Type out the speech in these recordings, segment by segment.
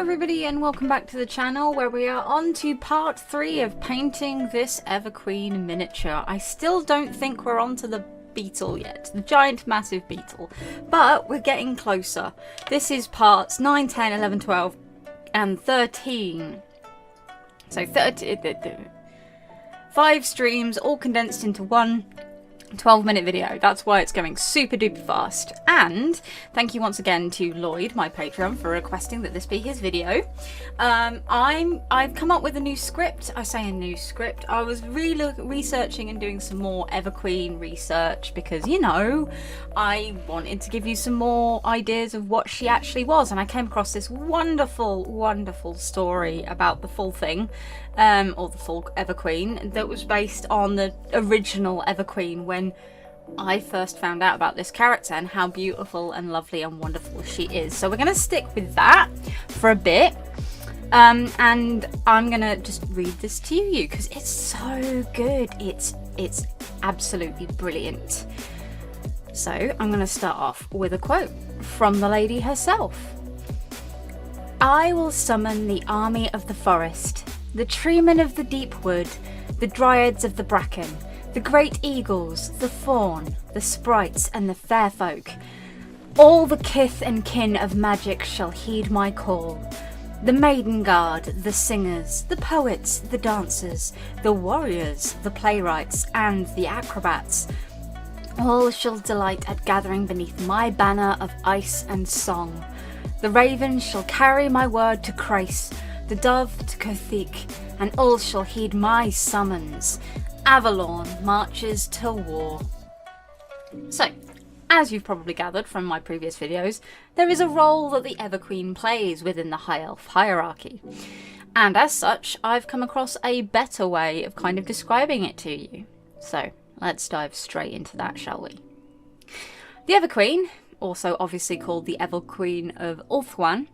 everybody and welcome back to the channel where we are on to part 3 of painting this Everqueen miniature. I still don't think we're on to the beetle yet, the giant massive beetle, but we're getting closer. This is parts 9, 10, 11, 12 and 13. So 5 streams all condensed into one 12-minute video. That's why it's going super duper fast. And thank you once again to Lloyd, my Patreon, for requesting that this be his video. I've come up with a new script. I say a new script. I was really researching and doing some more Everqueen research because, you know, I wanted to give you some more ideas of what she actually was, and I came across this wonderful, wonderful story about the full thing, or the full Everqueen, that was based on the original Everqueen when I first found out about this character and how beautiful and lovely and wonderful she is. So we're going to stick with that for a bit, and I'm going to just read this to you because it's so good. It's absolutely brilliant. So I'm going to start off with a quote from the lady herself. "I will summon the army of the forest, the treemen of the deep wood, the dryads of the bracken, the great eagles, the fawn, the sprites and the fair folk. All the kith and kin of magic shall heed my call. The maiden guard, the singers, the poets, the dancers, the warriors, the playwrights and the acrobats. All shall delight at gathering beneath my banner of ice and song. The raven shall carry my word to Chryse, the dove to Kothic, and all shall heed my summons. Avalon marches to war." So, as you've probably gathered from my previous videos, there is a role that the Everqueen plays within the High Elf hierarchy. And as such, I've come across a better way of kind of describing it to you. So, let's dive straight into that, shall we? The Everqueen, also obviously called the Everqueen of Ulthuan,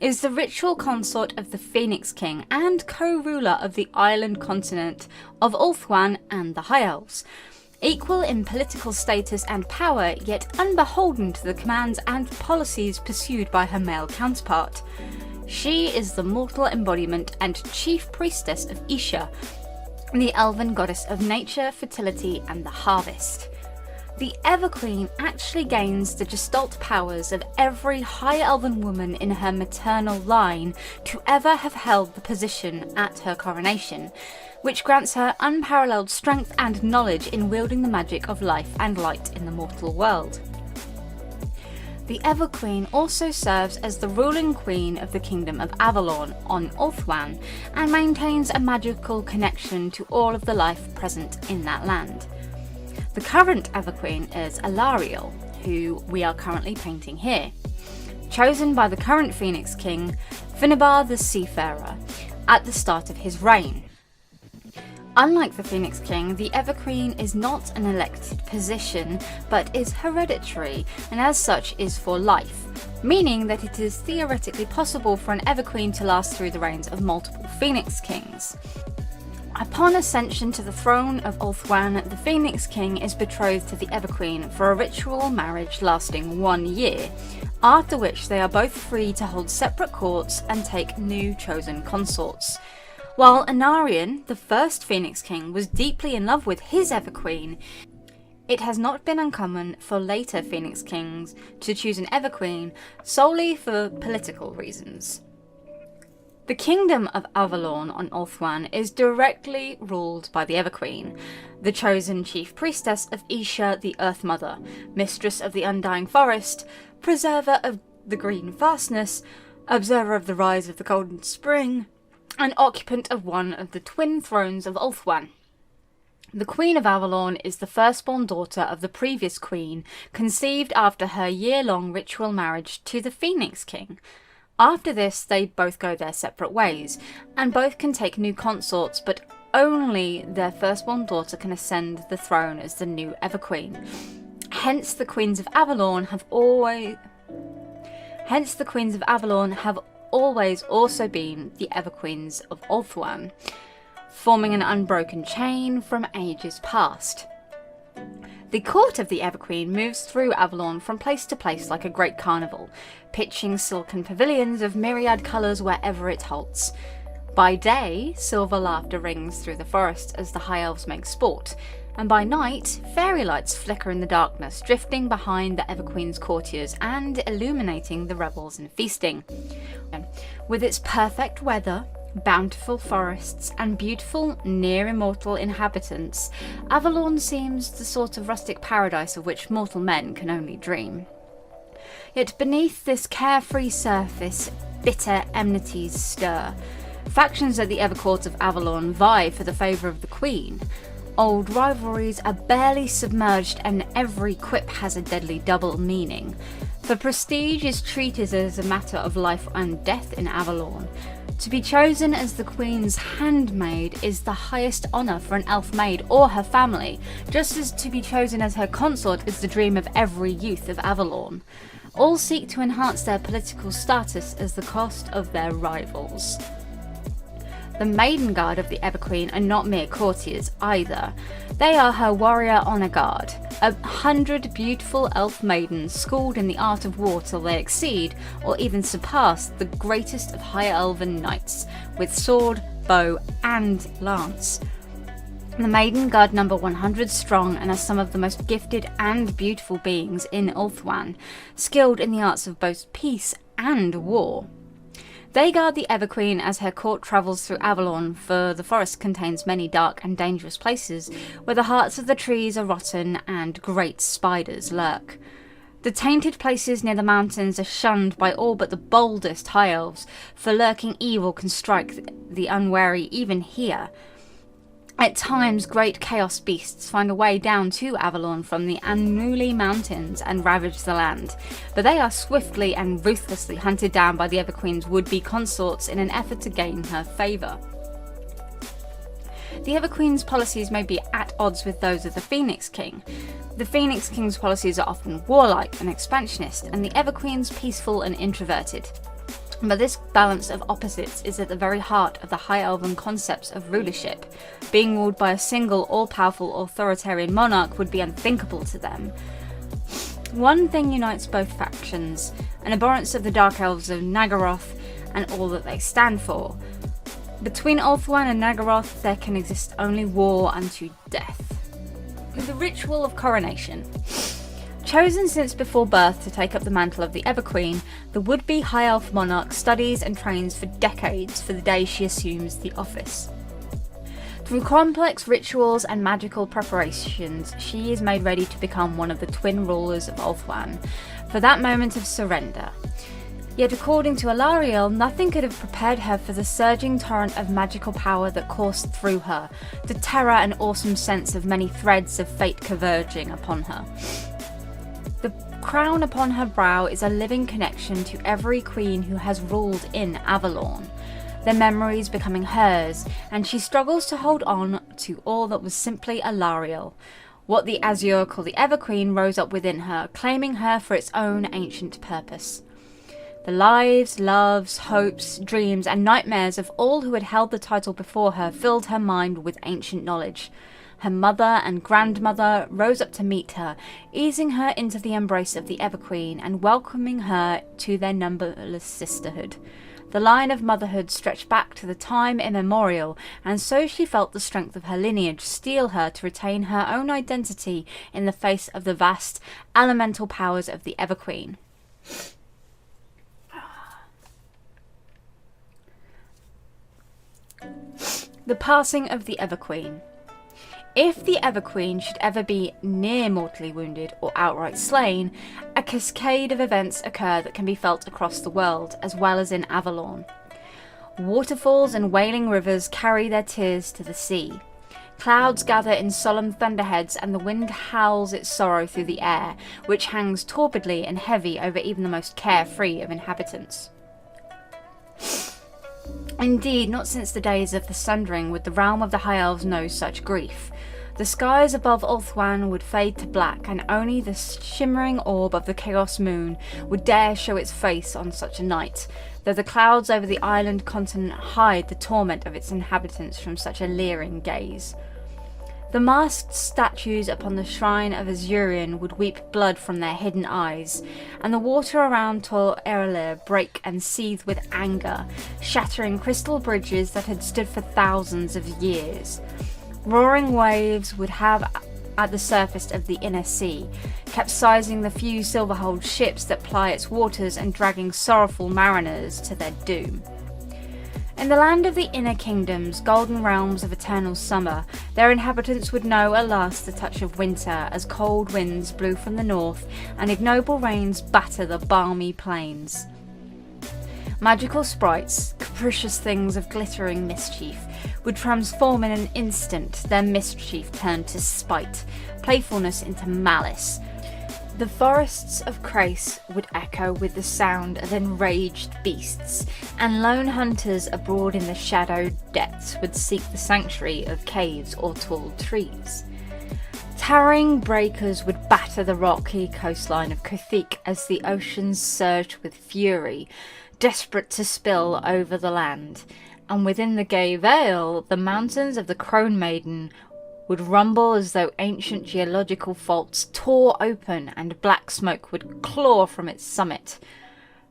is the ritual consort of the Phoenix King and co-ruler of the island continent of Ulthuan and the High Elves. Equal in political status and power, yet unbeholden to the commands and policies pursued by her male counterpart. She is the mortal embodiment and chief priestess of Isha, the elven goddess of nature, fertility and the harvest. The Everqueen actually gains the gestalt powers of every High Elven woman in her maternal line to ever have held the position at her coronation, which grants her unparalleled strength and knowledge in wielding the magic of life and light in the mortal world. The Everqueen also serves as the ruling queen of the kingdom of Avalon on Ulthuan and maintains a magical connection to all of the life present in that land. The current Everqueen is Allarielle, who we are currently painting here, chosen by the current Phoenix King, Finnebar the Seafarer, at the start of his reign. Unlike the Phoenix King, the Everqueen is not an elected position, but is hereditary, and as such is for life, meaning that it is theoretically possible for an Everqueen to last through the reigns of multiple Phoenix Kings. Upon ascension to the throne of Ulthuan, the Phoenix King is betrothed to the Everqueen for a ritual marriage lasting 1 year, after which they are both free to hold separate courts and take new chosen consorts. While Allarielle, the first Phoenix King, was deeply in love with his Everqueen, it has not been uncommon for later Phoenix Kings to choose an Everqueen solely for political reasons. The kingdom of Avalon on Ulthuan is directly ruled by the Everqueen, the chosen chief priestess of Isha the Earth Mother, mistress of the undying forest, preserver of the green fastness, observer of the rise of the golden spring, and occupant of one of the twin thrones of Ulthuan. The Queen of Avalon is the firstborn daughter of the previous queen, conceived after her year-long ritual marriage to the Phoenix King. After this, they both go their separate ways, and both can take new consorts, but only their firstborn daughter can ascend the throne as the new Everqueen. Hence the Queens of Avalon have always also been the Everqueens of Ulthuan, forming an unbroken chain from ages past. The court of the Everqueen moves through Avalon from place to place like a great carnival, pitching silken pavilions of myriad colours wherever it halts. By day, silver laughter rings through the forest as the High Elves make sport, and by night, fairy lights flicker in the darkness, drifting behind the Everqueen's courtiers and illuminating the revels and feasting. With its perfect weather, bountiful forests, and beautiful, near-immortal inhabitants, Avalon seems the sort of rustic paradise of which mortal men can only dream. Yet beneath this carefree surface, bitter enmities stir. Factions at the Evercourt of Avalon vie for the favour of the Queen. Old rivalries are barely submerged, and every quip has a deadly double meaning. For prestige is treated as a matter of life and death in Avalon. To be chosen as the Queen's handmaid is the highest honour for an elf maid or her family, just as to be chosen as her consort is the dream of every youth of Avalon. All seek to enhance their political status as the cost of their rivals. The Maiden Guard of the Everqueen are not mere courtiers either. They are her warrior honour guard, 100 beautiful elf maidens schooled in the art of war till they exceed, or even surpass, the greatest of high elven knights, with sword, bow, and lance. The Maiden Guard number 100 strong and are some of the most gifted and beautiful beings in Ulthuan, skilled in the arts of both peace and war. They guard the Everqueen as her court travels through Avalon, for the forest contains many dark and dangerous places where the hearts of the trees are rotten and great spiders lurk. The tainted places near the mountains are shunned by all but the boldest high elves, for lurking evil can strike the unwary even here. At times, great chaos beasts find a way down to Avalon from the unruly mountains and ravage the land, but they are swiftly and ruthlessly hunted down by the Everqueen's would-be consorts in an effort to gain her favour. The Everqueen's policies may be at odds with those of the Phoenix King. The Phoenix King's policies are often warlike and expansionist, and the Everqueen's peaceful and introverted. But this balance of opposites is at the very heart of the High Elven concepts of rulership. Being ruled by a single, all-powerful authoritarian monarch would be unthinkable to them. One thing unites both factions, an abhorrence of the Dark Elves of Nagaroth and all that they stand for. Between Ulthuan and Nagaroth there can exist only war unto death. The ritual of coronation. Chosen since before birth to take up the mantle of the Everqueen, the would-be High Elf monarch studies and trains for decades for the day she assumes the office. Through complex rituals and magical preparations, she is made ready to become one of the twin rulers of Ulthuan, for that moment of surrender. Yet according to Allarielle, nothing could have prepared her for the surging torrent of magical power that coursed through her, the terror and awesome sense of many threads of fate converging upon her. The crown upon her brow is a living connection to every queen who has ruled in Avalon, their memories becoming hers, and she struggles to hold on to all that was simply Allarielle. What the Azure call the Everqueen rose up within her, claiming her for its own ancient purpose. The lives, loves, hopes, dreams, and nightmares of all who had held the title before her filled her mind with ancient knowledge. Her mother and grandmother rose up to meet her, easing her into the embrace of the Everqueen and welcoming her to their numberless sisterhood. The line of motherhood stretched back to the time immemorial, and so she felt the strength of her lineage steel her to retain her own identity in the face of the vast elemental powers of the Everqueen. The passing of the Everqueen. If the Everqueen should ever be near mortally wounded or outright slain, a cascade of events occur that can be felt across the world, as well as in Avalon. Waterfalls and wailing rivers carry their tears to the sea. Clouds gather in solemn thunderheads, and the wind howls its sorrow through the air, which hangs torpidly and heavy over even the most carefree of inhabitants. Indeed, not since the days of the Sundering would the realm of the High Elves know such grief. The skies above Ulthuan would fade to black, and only the shimmering orb of the Chaos Moon would dare show its face on such a night, though the clouds over the island continent hide the torment of its inhabitants from such a leering gaze. The masked statues upon the shrine of Allarielle would weep blood from their hidden eyes, and the water around Allarielle break and seethe with anger, shattering crystal bridges that had stood for thousands of years. Roaring waves would have at the surface of the inner sea, capsizing the few silver-hulled ships that ply its waters and dragging sorrowful mariners to their doom. In the land of the inner kingdoms, golden realms of eternal summer, their inhabitants would know at last the touch of winter as cold winds blew from the north and ignoble rains batter the balmy plains. Magical sprites, capricious things of glittering mischief, would transform in an instant, their mischief turned to spite, playfulness into malice. The forests of Crace would echo with the sound of enraged beasts, and lone hunters abroad in the shadowed depths would seek the sanctuary of caves or tall trees. Towering breakers would batter the rocky coastline of Kothic as the oceans surged with fury, desperate to spill over the land, and within the gay vale, the mountains of the Crone Maiden would rumble as though ancient geological faults tore open and black smoke would claw from its summit.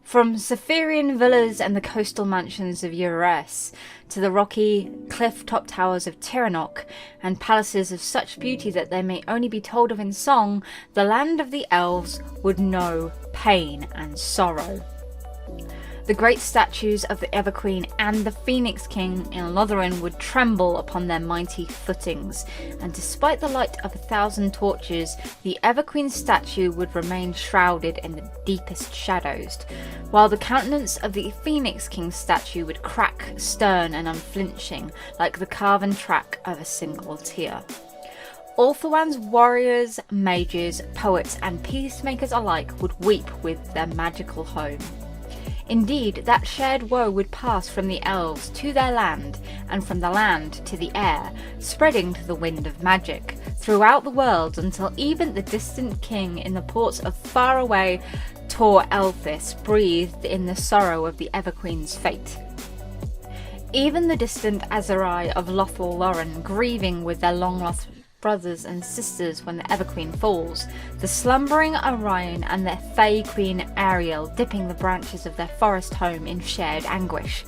From Cypherian villas and the coastal mansions of Eurus to the rocky, cliff-top towers of Tiranoc and palaces of such beauty that they may only be told of in song, the land of the elves would know pain and sorrow. The great statues of the Everqueen and the Phoenix King in Lothlorien would tremble upon their mighty footings, and despite the light of 1,000 torches, the Everqueen statue would remain shrouded in the deepest shadows, while the countenance of the Phoenix King statue would crack stern and unflinching, like the carven track of a single tear. Ulthuan's warriors, mages, poets, and peacemakers alike would weep with their magical home. Indeed, that shared woe would pass from the elves to their land, and from the land to the air, spreading to the wind of magic, throughout the world until even the distant king in the ports of faraway Tor Elthis breathed in the sorrow of the Everqueen's fate. Even the distant Azari of Lothlorien grieving with their long-lost brothers and sisters when the Everqueen falls, the slumbering Orion and their Fey Queen Allarielle dipping the branches of their forest home in shared anguish.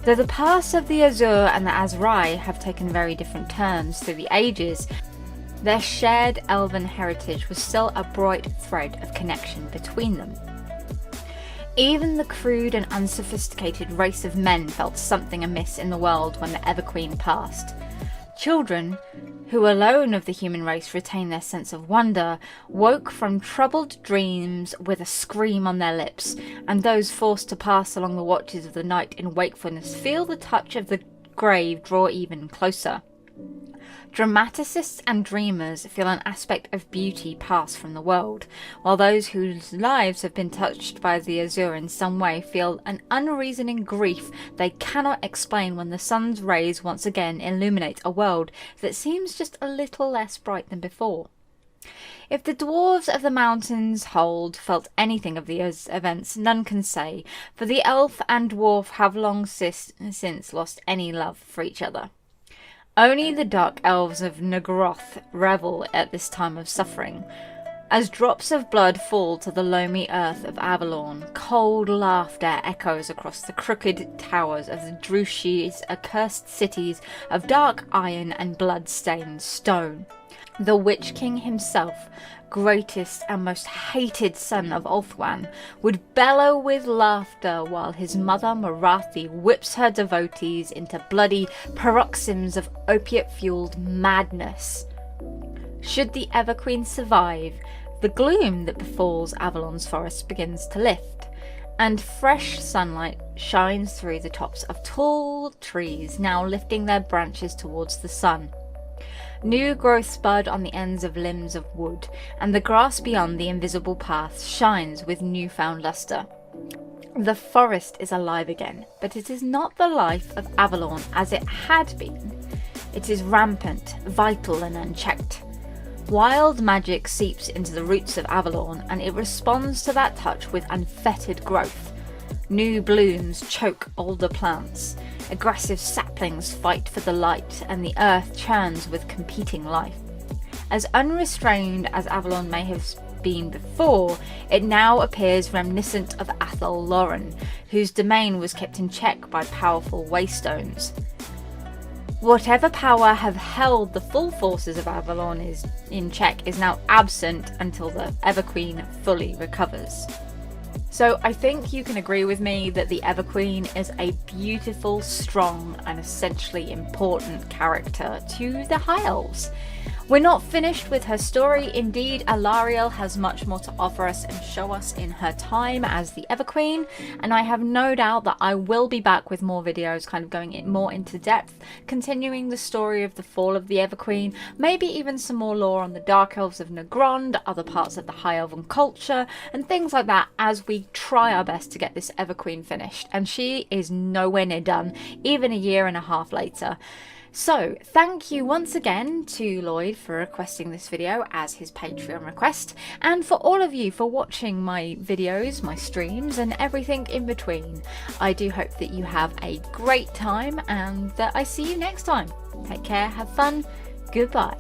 Though the paths of the Azure and the Azrai have taken very different turns through the ages, their shared elven heritage was still a bright thread of connection between them. Even the crude and unsophisticated race of men felt something amiss in the world when the Everqueen passed. Children, who alone of the human race retain their sense of wonder, woke from troubled dreams with a scream on their lips, and those forced to pass along the watches of the night in wakefulness feel the touch of the grave draw even closer. Dramaticists and dreamers feel an aspect of beauty pass from the world, while those whose lives have been touched by the Azure in some way feel an unreasoning grief they cannot explain when the sun's rays once again illuminate a world that seems just a little less bright than before. If the dwarves of the mountains hold felt anything of these events, none can say, for the elf and dwarf have long since lost any love for each other. Only the dark elves of Nagroth revel at this time of suffering. As drops of blood fall to the loamy earth of Avalon, cold laughter echoes across the crooked towers of the Drushi's accursed cities of dark iron and blood-stained stone. The Witch King himself, greatest and most hated son of Ulthuan, would bellow with laughter while his mother Marathi whips her devotees into bloody paroxysms of opiate-fueled madness. Should the Everqueen survive, the gloom that befalls Avalon's forest begins to lift, and fresh sunlight shines through the tops of tall trees now lifting their branches towards the sun. New growths bud on the ends of limbs of wood, and the grass beyond the invisible path shines with newfound lustre. The forest is alive again, but it is not the life of Avalon as it had been. It is rampant, vital and unchecked. Wild magic seeps into the roots of Avalon, and it responds to that touch with unfettered growth. New blooms choke older plants. Aggressive saplings fight for the light, and the earth churns with competing life. As unrestrained as Avalon may have been before, it now appears reminiscent of Athol Loren, whose domain was kept in check by powerful waystones. Whatever power have held the full forces of Avalon in check is now absent until the Everqueen fully recovers. So I think you can agree with me that the Everqueen is a beautiful, strong, and essentially important character to the High Elves. We're not finished with her story. Indeed, Allarielle has much more to offer us and show us in her time as the Everqueen, and I have no doubt that I will be back with more videos kind of going more into depth, continuing the story of the fall of the Everqueen, maybe even some more lore on the Dark Elves of Nagrond, other parts of the High Elven culture, and things like that as we try our best to get this Everqueen finished, and she is nowhere near done, even a year and a half later. So, thank you once again to Lloyd for requesting this video as his Patreon request, and for all of you for watching my videos, my streams, and everything in between. I do hope that you have a great time and that I see you next time. Take care, have fun, goodbye.